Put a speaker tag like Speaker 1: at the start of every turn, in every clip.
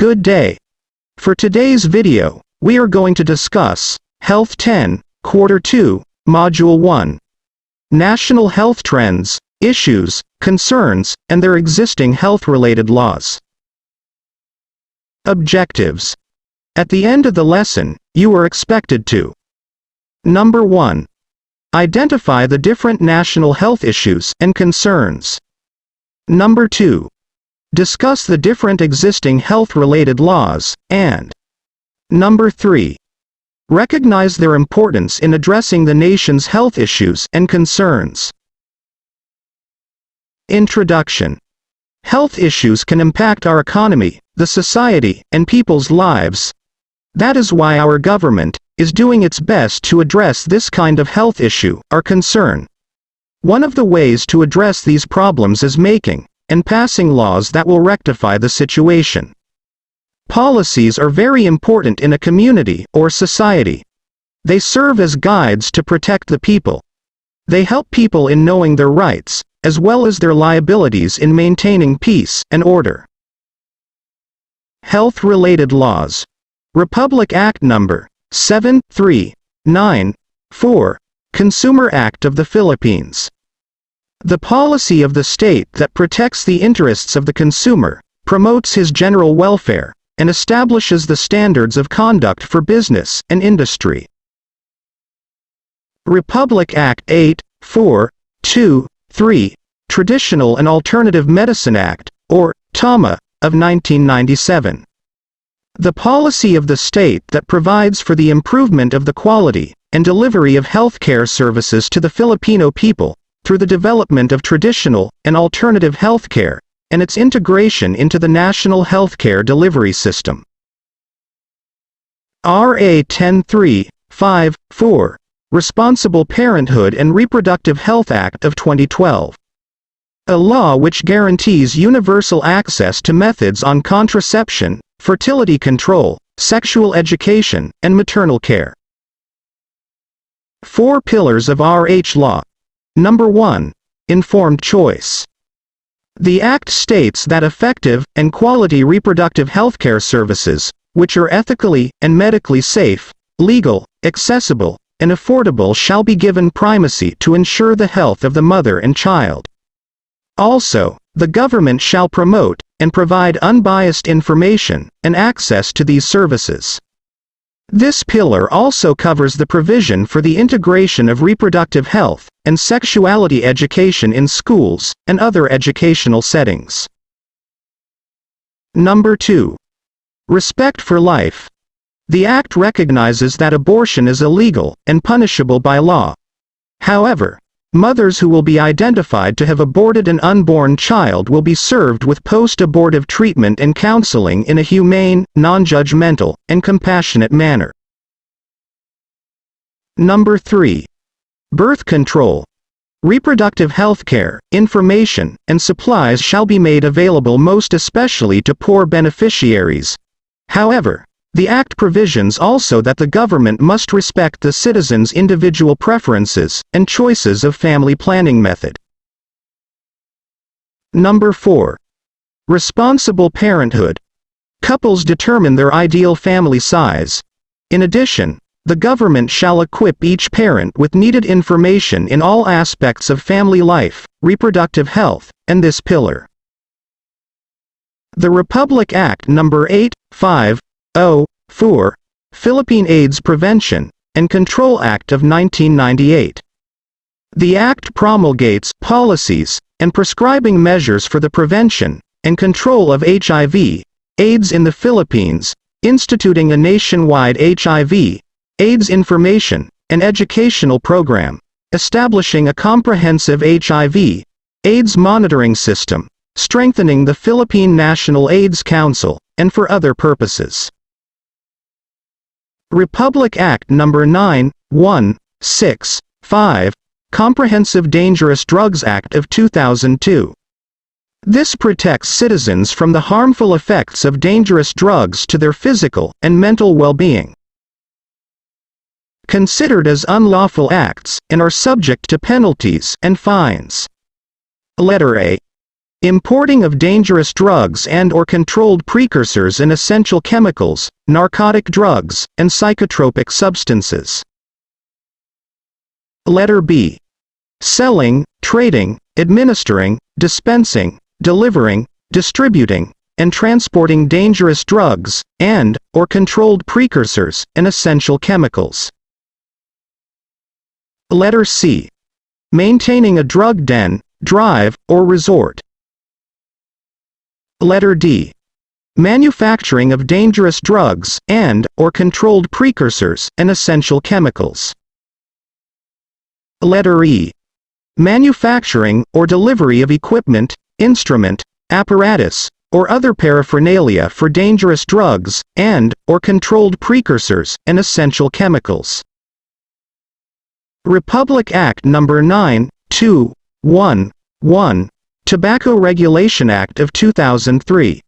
Speaker 1: Good day. For today's video, we are going to discuss Health 10, Quarter 2, Module 1. National health trends, issues, concerns, and their existing health-related laws. Objectives. At the end of the lesson, you are expected to: Number 1. Identify the different national health issues and concerns. Number 2. Discuss the different existing health-related laws, and Number 3. Recognize their importance in addressing the nation's health issues and concerns. Introduction. Health issues can impact our economy, the society, and people's lives. That is why our government is doing its best to address this kind of health issue or concern. One of the ways to address these problems is making and passing laws that will rectify the situation. Policies are very important in a community or society. They serve as guides to protect the people. They help people in knowing their rights, as well as their liabilities in maintaining peace and order. Health-related laws. Republic Act No. 7394, Consumer Act of the Philippines. The policy of the state that protects the interests of the consumer, promotes his general welfare, and establishes the standards of conduct for business and industry. Republic Act 8423, Traditional and Alternative Medicine Act, or Tama, of 1997. The policy of the state that provides for the improvement of the quality and delivery of healthcare services to the Filipino people, through the development of traditional and alternative healthcare, and its integration into the national healthcare delivery system. RA 10354, Responsible Parenthood and Reproductive Health Act of 2012. A law which guarantees universal access to methods on contraception, fertility control, sexual education, and maternal care. 4 pillars of RH law. Number 1. Informed choice. The Act states that effective and quality reproductive healthcare services, which are ethically and medically safe, legal, accessible, and affordable, shall be given primacy to ensure the health of the mother and child. Also, the government shall promote and provide unbiased information and access to these services. This pillar also covers the provision for the integration of reproductive health and sexuality education in schools and other educational settings. Number 2. Respect for life. The Act recognizes that abortion is illegal and punishable by law. However, mothers who will be identified to have aborted an unborn child will be served with post-abortive treatment and counseling in a humane, non-judgmental, and compassionate manner. Number 3. Birth control. Reproductive health care, information, and supplies shall be made available most especially to poor beneficiaries. However, the Act provisions also that the government must respect the citizens' individual preferences and choices of family planning method. Number 4. Responsible parenthood. Couples determine their ideal family size. In addition, the government shall equip each parent with needed information in all aspects of family life, reproductive health, and this pillar. The Republic Act No. 8504, Philippine AIDS Prevention and Control Act of 1998. The Act promulgates policies and prescribing measures for the prevention and control of HIV, AIDS in the Philippines, instituting a nationwide HIV, AIDS information and educational program, establishing a comprehensive HIV, AIDS monitoring system, strengthening the Philippine National AIDS Council, and for other purposes. Republic Act No. 9165, Comprehensive Dangerous Drugs Act of 2002. This protects citizens from the harmful effects of dangerous drugs to their physical and mental well-being. Considered as unlawful acts and are subject to penalties and fines. Letter A. Importing of dangerous drugs and/or controlled precursors and essential chemicals, narcotic drugs, and psychotropic substances. Letter B. Selling, trading, administering, dispensing, delivering, distributing, and transporting dangerous drugs and/or controlled precursors and essential chemicals. Letter C. Maintaining a drug den, drive, or resort. Letter D. Manufacturing of dangerous drugs and/or controlled precursors and essential chemicals. Letter E. Manufacturing or delivery of equipment, instrument, apparatus, or other paraphernalia for dangerous drugs and/or controlled precursors and essential chemicals. Republic Act No. 9(2)(1)(1), Tobacco Regulation Act of 2003.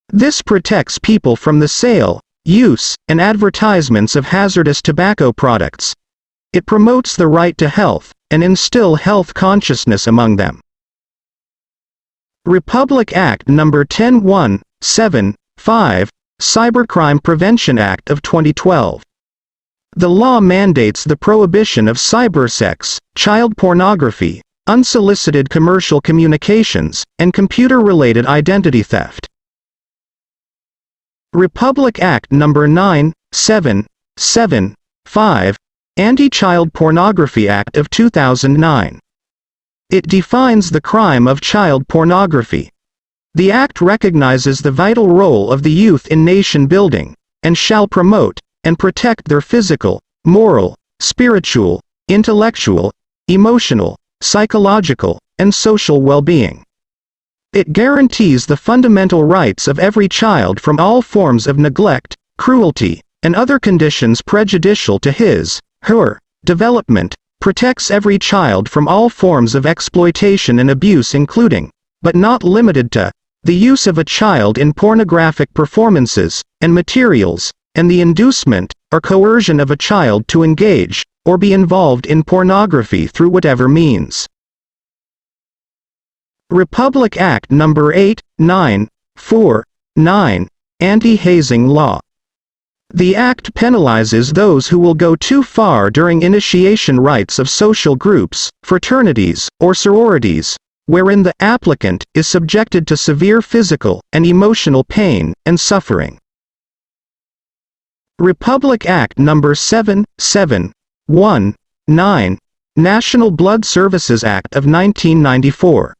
Speaker 1: This protects people from the sale, use, and advertisements of hazardous tobacco products. It promotes the right to health, and instill health consciousness among them. Republic Act No. 10(1)(7)(5), Cybercrime Prevention Act of 2012. The law mandates the prohibition of cybersex, child pornography, unsolicited commercial communications, and computer-related identity theft. Republic Act No. 9(7)(7)(5), Anti-Child Pornography Act of 2009. It defines the crime of child pornography. The act recognizes the vital role of the youth in nation building, and shall promote and protect their physical, moral, spiritual, intellectual, emotional, psychological, and social well-being. It guarantees the fundamental rights of every child from all forms of neglect, cruelty, and other conditions prejudicial to his/her development, protects every child from all forms of exploitation and abuse including, but not limited to, the use of a child in pornographic performances and materials, and the inducement or coercion of a child to engage or be involved in pornography through whatever means. Republic Act No. 8(9)(4)(9), Anti-Hazing Law. The act penalizes those who will go too far during initiation rites of social groups, fraternities, or sororities, wherein the applicant is subjected to severe physical and emotional pain and suffering. Republic Act No. 7(7)(1)(9), National Blood Services Act of 1994.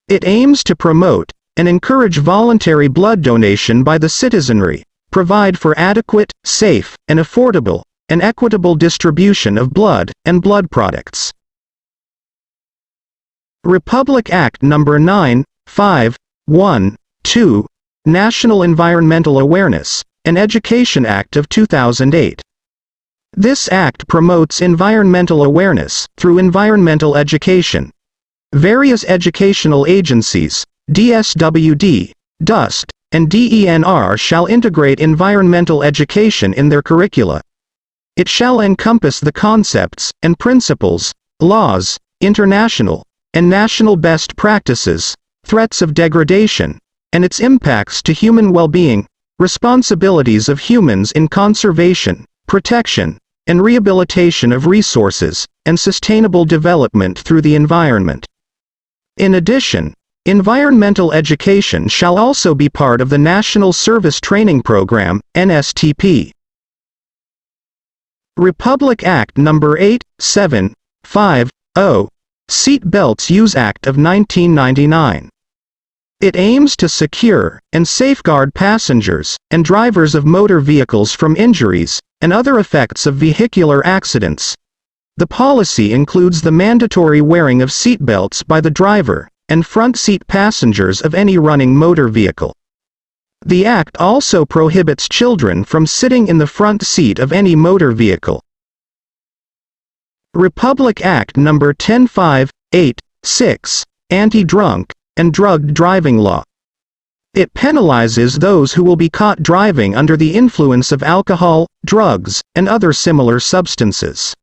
Speaker 1: It aims to promote and encourage voluntary blood donation by the citizenry, provide for adequate, safe, and affordable, and equitable distribution of blood and blood products. Republic Act No. 9(5)(1)(2), National Environmental Awareness and Education Act of 2008. This act promotes environmental awareness through environmental education. Various educational agencies, DSWD, DUST, and DENR shall integrate environmental education in their curricula. It shall encompass the concepts and principles, laws, international and national best practices, threats of degradation, and its impacts to human well-being, responsibilities of humans in conservation, protection, and rehabilitation of resources, and sustainable development through the environment. In addition, environmental education shall also be part of the National Service Training Program, NSTP. Republic Act No. 8(7)(5)(0), Seat Belts Use Act of 1999. It aims to secure and safeguard passengers and drivers of motor vehicles from injuries and other effects of vehicular accidents. The policy includes the mandatory wearing of seatbelts by the driver and front seat passengers of any running motor vehicle. The Act also prohibits children from sitting in the front seat of any motor vehicle. Republic Act No. 10(5)(8)(6), Anti-Drunk and Drugged Driving Law. It penalizes those who will be caught driving under the influence of alcohol, drugs, and other similar substances.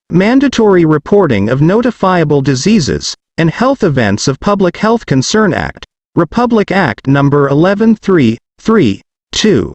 Speaker 1: Mandatory reporting of notifiable diseases, and health events of Public Health Concern Act, Republic Act No. 1133-2.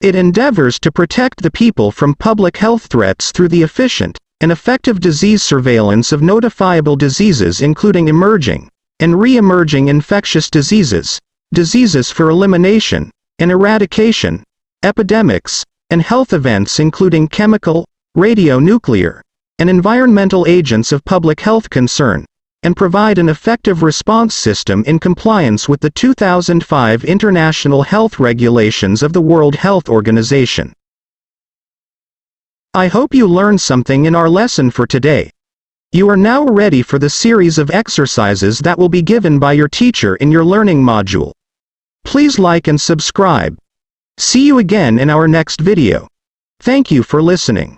Speaker 1: It endeavors to protect the people from public health threats through the efficient and effective disease surveillance of notifiable diseases including emerging and re-emerging infectious diseases, diseases for elimination and eradication, epidemics, and health events including chemical, radionuclear, and environmental agents of public health concern, and provide an effective response system in compliance with the 2005 International Health Regulations of the World Health Organization. I hope you learned something in our lesson for today. You are now ready for the series of exercises that will be given by your teacher in your learning module. Please like and subscribe. See you again in our next video. Thank you for listening.